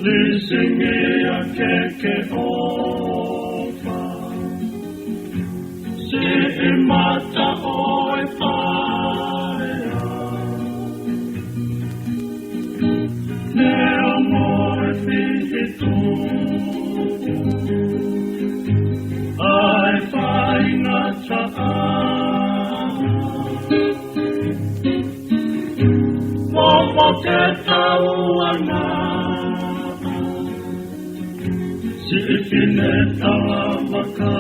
Lisingia keke ofa, si imata oe paea, neo moe fihitu, ai whainga taa, momo ke tauana, si ifineta waka,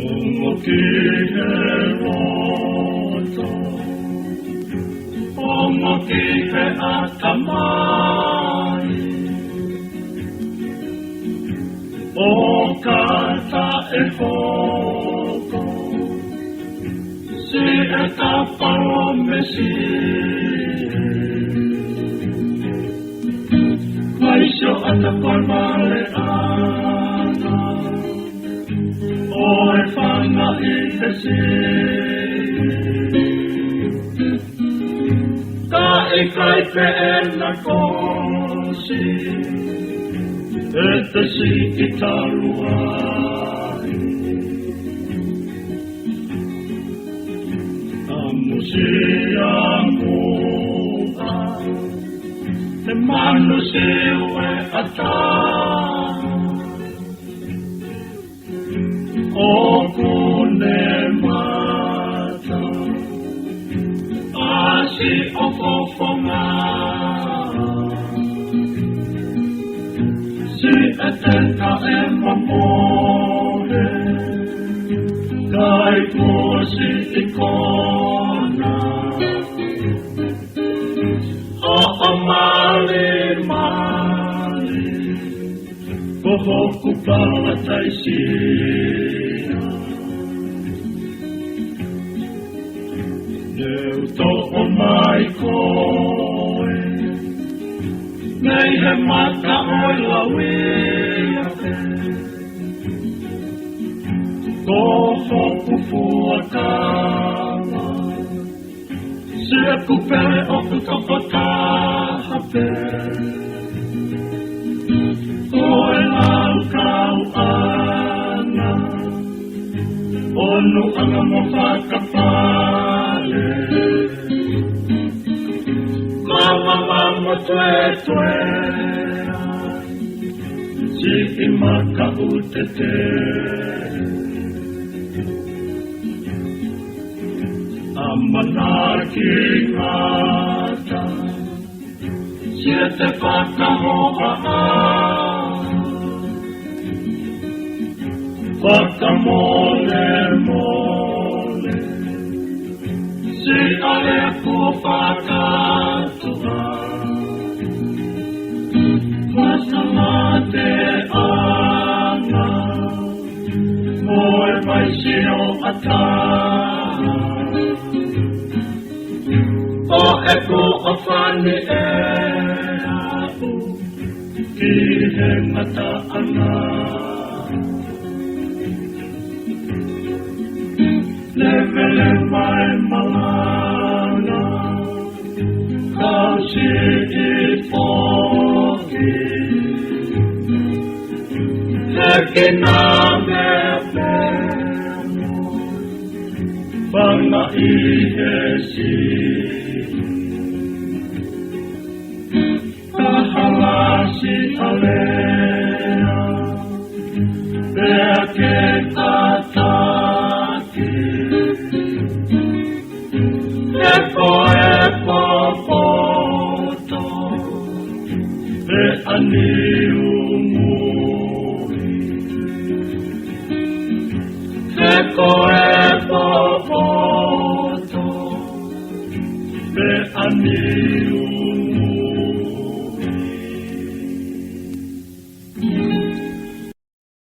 ongo ki he roto, ongo ki he atamai, o kata e hoko, si e taparo mesi, Maisho atapar male ana, oe whanga I te si. Ka I kai pe e na kosi, e te si I taru ai. Amusi amua, te manu se ue ata, o kune mata, asi o kofonga, si etena e mamore, kai kuosi ikona, o mali mali, ko hoku pala taisia. Neu to o mai koe, nei he mata oi la wea te. Ko hoku fuatala, se kupere o kukapata hape. Koe lau kau ana, onu anga mo whakapale. Mama tue tue, si I maka utete. Amanaki ngata, siete whakahoa a, whakamole mole, si ale ku whakatua, wasamate ana, moe vaisio ata. O eko o whane e au, ki he mata ana. Levele mai malana, kau si I foki. Heke na me pemo, whanga I he si. Kahalasi alea, pea ke tataki, eko poto, pe ani umuri, eko poto, pe ani